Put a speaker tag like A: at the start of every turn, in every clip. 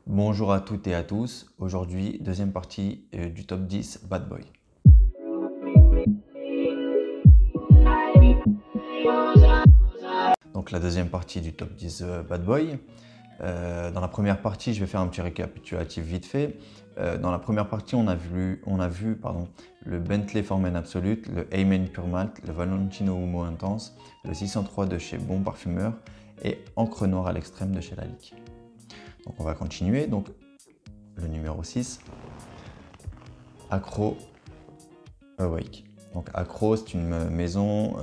A: Bonjour à toutes et à tous. Aujourd'hui, deuxième partie du top 10 Bad Boy. Donc la deuxième partie du top 10 Bad Boy. Dans la première partie, je vais faire un petit récapitulatif vite fait. Dans la première partie, on a vu le Bentley Foreman Absolute, le Amen Pure Malt, le Valentino Humo Intense, le 603 de chez Bon Parfumeur et Encre Noire à l'extrême de chez Lalique. Donc on va continuer. Donc le numéro 6, Acro Awake. Donc Acro, c'est une maison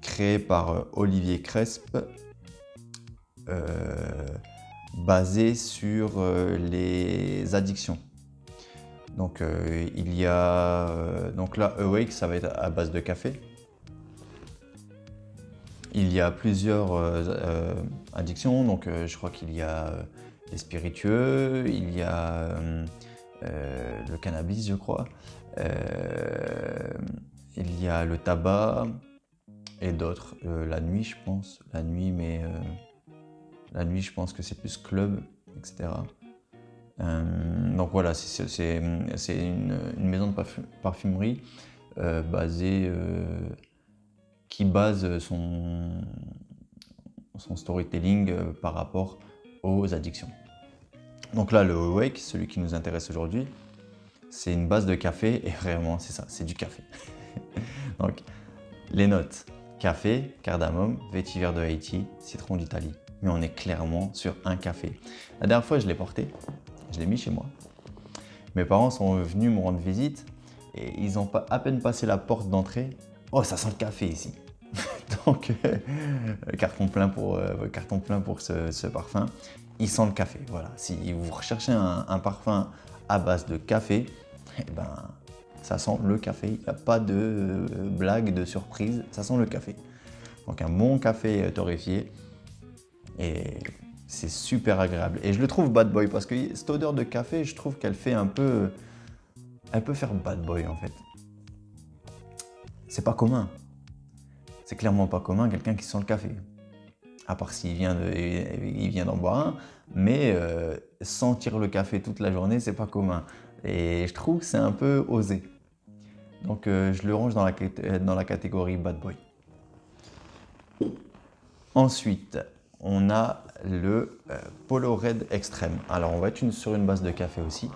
A: créée par Olivier Cresp, basée sur les addictions. Donc il y a donc là Awake, ça va être à base de café. Il y a plusieurs addictions, donc je crois qu'il y a les spiritueux, il y a le cannabis, je crois, il y a le tabac et d'autres. La nuit, je pense, la nuit, mais la nuit, je pense que c'est plus club, etc. Donc voilà, c'est une maison de parfumerie basée qui base son storytelling par rapport aux addictions. Donc là, le Awake, celui qui nous intéresse aujourd'hui, c'est une base de café et vraiment c'est ça, c'est du café. Donc les notes, café, cardamome, vétiver de Haïti, citron d'Italie. Mais on est clairement sur un café. La dernière fois, je l'ai porté, je l'ai mis chez moi. Mes parents sont venus me rendre visite et ils ont à peine passé la porte d'entrée. Oh, ça sent le café ici. Donc, carton plein pour ce parfum. Il sent le café. Voilà. Si vous recherchez un parfum à base de café, eh ben, ça sent le café. Il n'y a pas de blague, de surprise. Ça sent le café. Donc, un bon café torréfié. Et c'est super agréable. Et je le trouve bad boy parce que cette odeur de café, je trouve qu'elle fait un peu. Elle peut faire bad boy en fait. C'est pas commun. C'est clairement pas commun quelqu'un qui sent le café. À part s'il vient d'en boire un, mais sentir le café toute la journée, c'est pas commun. Et je trouve que c'est un peu osé. Donc je le range dans la catégorie bad boy. Ensuite, on a le Polo Red Extreme. Alors on va être sur une base de café aussi.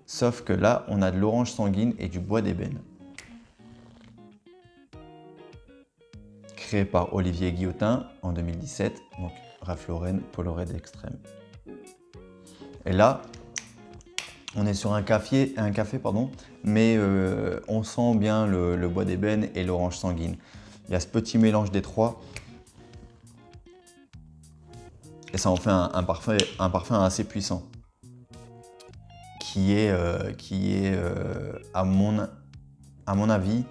A: Sauf que là, on a de l'orange sanguine et du bois d'ébène. Créé par Olivier Guillotin en 2017, donc Ralph Lauren Polo Red Extreme. Et là, on est sur un café mais on sent bien le bois d'ébène et l'orange sanguine. Il y a ce petit mélange des trois. Et ça en fait un parfum assez puissant. Qui est à mon avis,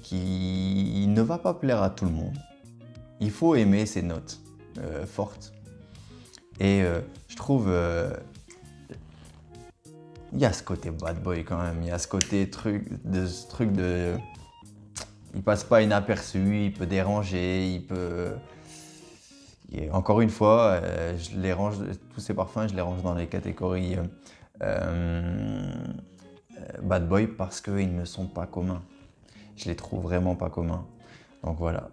A: qui ne va pas plaire à tout le monde. Il faut aimer ces notes fortes. Et je trouve, il y a ce côté bad boy quand même. Il y a ce côté truc de, il passe pas inaperçu, il peut déranger, il peut. Et encore une fois, je les range, tous ces parfums, je les range dans les catégories bad boy parce qu'ils ne sont pas communs. Je les trouve vraiment pas communs. Donc voilà,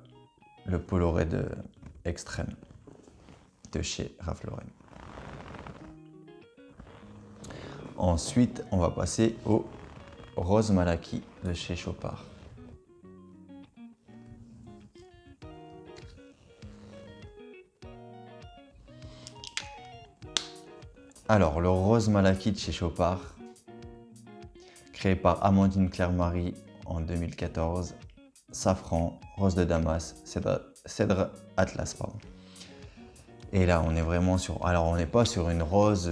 A: le Polo Red Extreme de chez Ralph Lauren. Ensuite, on va passer au Rose Malaki de chez Chopard. Alors, le Rose Malaki de chez Chopard, créé par Amandine Claire-Marie en 2014, safran, rose de Damas, cèdre Atlas, pardon. Et là, on est vraiment sur. Alors, on n'est pas sur une rose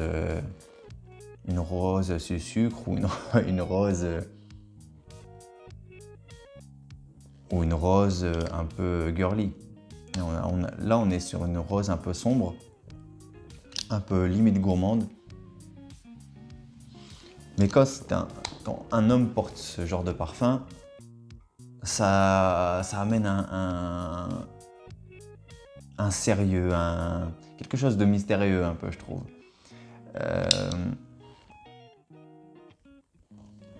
A: sur sucre ou une rose un peu girly. Là, on est sur une rose un peu sombre, un peu limite gourmande. Mais quand un homme porte ce genre de parfum, ça amène un un sérieux, quelque chose de mystérieux un peu, je trouve.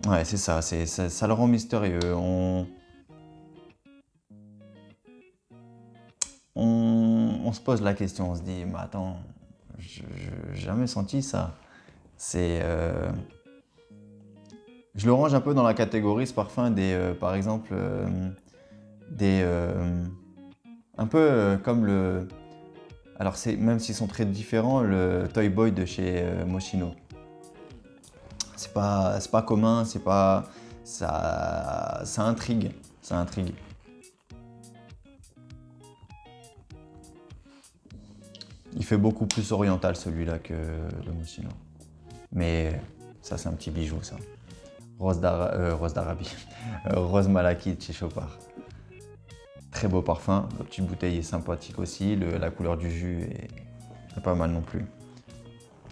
A: Ouais, c'est ça, ça le rend mystérieux. On se pose la question, on se dit, mais attends, je n'ai jamais senti ça. Je le range un peu dans la catégorie, ce parfum, par exemple, un peu comme le... Alors, même s'ils sont très différents, le Toy Boy de chez Moschino. C'est pas commun, c'est pas... Ça intrigue, ça intrigue. Il fait beaucoup plus oriental celui-là que le Moschino. Mais ça, c'est un petit bijou, ça. Rose d'Arabie. Rose Malakite chez Chopard. Très beau parfum. La petite bouteille est sympathique aussi. La couleur du jus est pas mal non plus.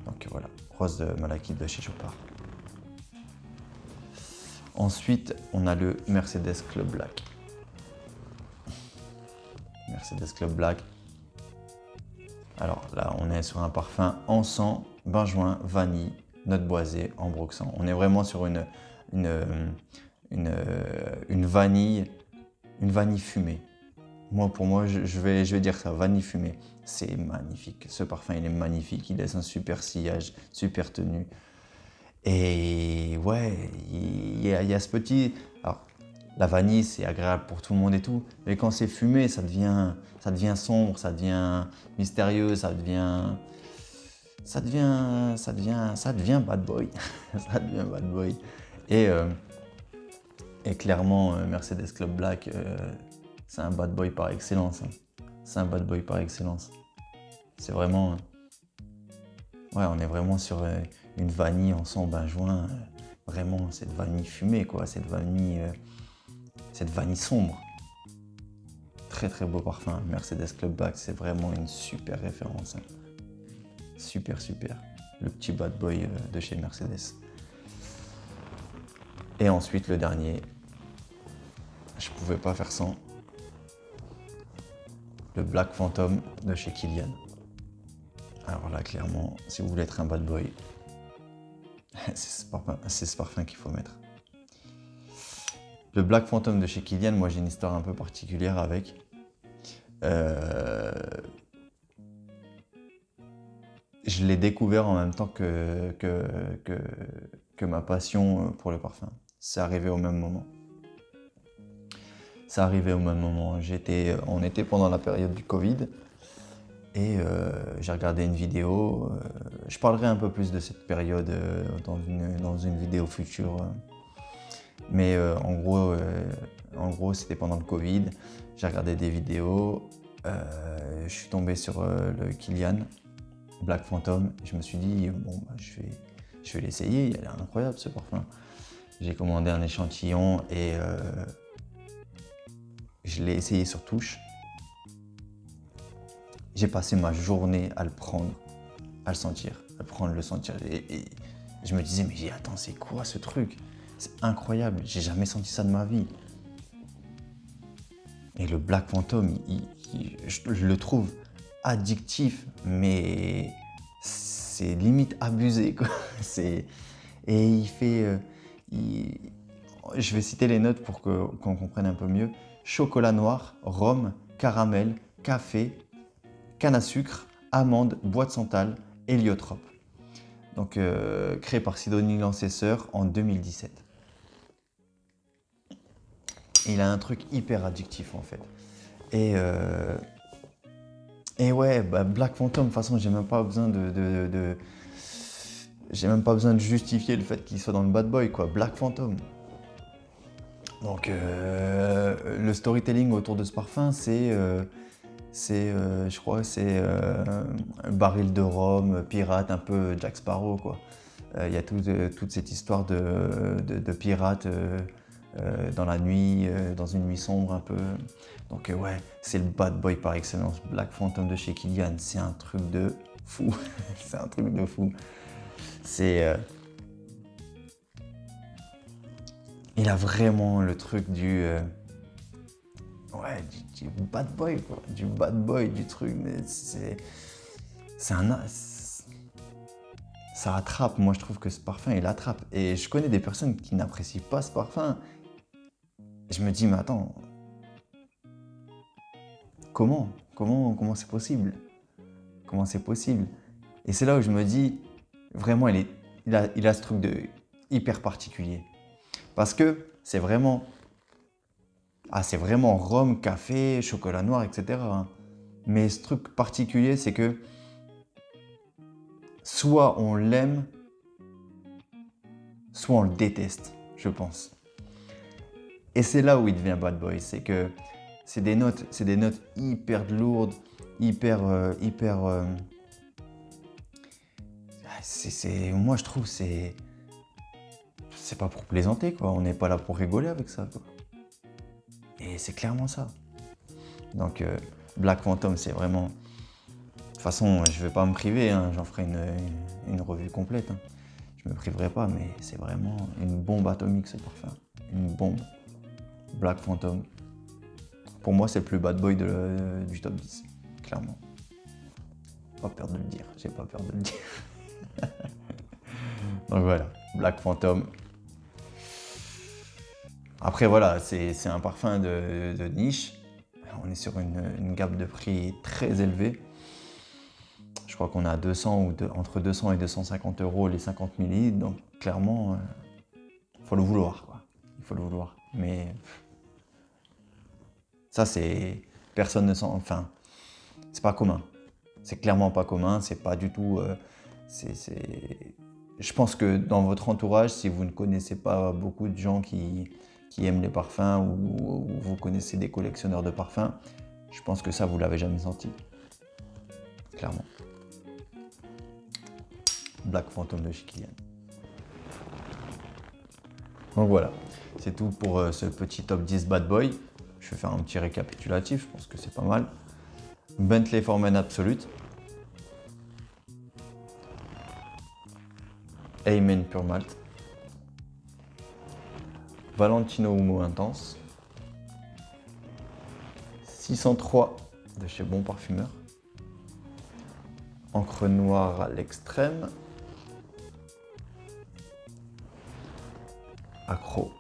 A: Donc voilà, Rose Malakite de chez Chopard. Ensuite, on a le Mercedes Club Black. Mercedes Club Black. Alors là, on est sur un parfum encens, benjoin, vanille, note boisée, ambroxan. On est vraiment sur une vanille fumée. Pour moi, je vais dire ça, vanille fumée. C'est magnifique. Ce parfum, il est magnifique. Il laisse un super sillage, super tenue. Et ouais, il y a ce petit... Alors, la vanille, c'est agréable pour tout le monde et tout. Mais quand c'est fumé, ça devient sombre, ça devient mystérieux, ça devient bad boy. Ça devient bad boy. Et clairement, Mercedes Club Black, c'est un bad boy par excellence. Hein. C'est un bad boy par excellence. C'est vraiment... Ouais, on est vraiment sur une vanille en sang benjoin. Vraiment, cette vanille fumée, quoi. Cette vanille sombre. Très très beau parfum. Mercedes Club Black, c'est vraiment une super référence. Hein. Super, super. Le petit bad boy de chez Mercedes. Et ensuite, le dernier, je pouvais pas faire sans. Le Black Phantom de chez Kilian. Alors là, clairement, si vous voulez être un bad boy, c'est ce parfum qu'il faut mettre. Le Black Phantom de chez Kilian, moi j'ai une histoire un peu particulière avec. Je l'ai découvert en même temps que ma passion pour le parfum. C'est arrivé au même moment. C'est arrivé au même moment. On était pendant la période du Covid et j'ai regardé une vidéo. Je parlerai un peu plus de cette période dans une vidéo future. Mais en gros, c'était pendant le Covid. J'ai regardé des vidéos. Je suis tombé sur le Kilian Black Phantom. Je me suis dit, bon, bah, je vais l'essayer. Il a l'air incroyable ce parfum. J'ai commandé un échantillon et je l'ai essayé sur touche. J'ai passé ma journée à le prendre, à le sentir, à le prendre, le sentir. Et je me disais, mais attends, c'est quoi ce truc? C'est incroyable, j'ai jamais senti ça de ma vie. Et le Black Phantom, je le trouve addictif, mais c'est limite abusé, quoi. Et il fait... je vais citer les notes pour qu'on comprenne un peu mieux. Chocolat noir, rhum, caramel, café, canne à sucre, amande, bois de santal, héliotrope. Donc créé par Sidonie Lancesseur en 2017. Il a un truc hyper addictif en fait. Et ouais, bah Black Phantom, de toute façon, j'ai même pas besoin j'ai même pas besoin de justifier le fait qu'il soit dans le bad boy, quoi. Black Phantom. Donc le storytelling autour de ce parfum, je crois, c'est un baril de rhum, pirate, un peu Jack Sparrow, quoi. Il y a toute cette histoire de pirate dans la nuit, dans une nuit sombre un peu. Donc ouais, c'est le bad boy par excellence. Black Phantom de chez Kilian, c'est un truc de fou. C'est un truc de fou. Il a vraiment le truc Ouais, du bad boy, quoi. Du bad boy, du truc, mais c'est un... Ça attrape, moi je trouve que ce parfum, il attrape. Et je connais des personnes qui n'apprécient pas ce parfum. Je me dis, mais attends, comment c'est possible? Comment c'est possible? Et c'est là où je me dis, vraiment, il a ce truc de hyper particulier. Parce que c'est vraiment, c'est vraiment rhum, café, chocolat noir, etc. hein. Mais ce truc particulier, c'est que soit on l'aime, soit on le déteste, je pense. Et c'est là où il devient bad boy, c'est que c'est des notes hyper lourdes, hyper, moi je trouve c'est pas pour plaisanter quoi. On n'est pas là pour rigoler avec ça quoi. Et c'est clairement ça. Donc Black Phantom, c'est vraiment. De toute façon, je vais pas me priver, hein, j'en ferai une revue complète. Hein. Je me priverai pas, mais c'est vraiment une bombe atomique ce parfum. Une bombe. Black Phantom. Pour moi, c'est le plus bad boy du top 10, clairement. Pas peur de le dire, j'ai pas peur de le dire. Donc voilà, Black Phantom. Après voilà, c'est un parfum de niche. On est sur une gamme de prix très élevée. Je crois qu'on a 200 ou entre 200 et 250 € les 50 ml. Donc clairement, il faut le vouloir quoi. Il faut le vouloir. Mais ça c'est personne ne sent. Enfin, c'est pas commun. C'est clairement pas commun. C'est pas du tout. Je pense que dans votre entourage, si vous ne connaissez pas beaucoup de gens qui aiment les parfums ou vous connaissez des collectionneurs de parfums, je pense que ça, vous l'avez jamais senti. Clairement. Black Phantom de chez Kilian. Donc voilà, c'est tout pour ce petit top 10 bad boy. Je vais faire un petit récapitulatif, je pense que c'est pas mal. Bentley For Men Absolute. Amen Pure Malt. Valentino Humo Intense. 603 de chez Bon Parfumeur. Encre noire à l'extrême. Accro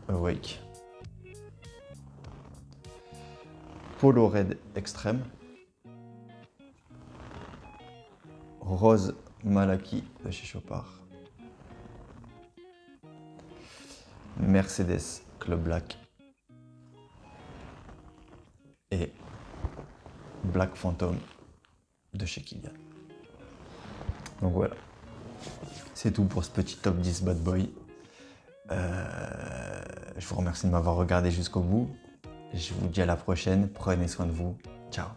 A: Awake. Polo Red Extrême. Rose Malaki de chez Chopard. Mercedes Club Black. Et Black Phantom de chez Kilian. Donc voilà, c'est tout pour ce petit top 10 bad boy. Je vous remercie de m'avoir regardé jusqu'au bout. Je vous dis à la prochaine, prenez soin de vous. Ciao.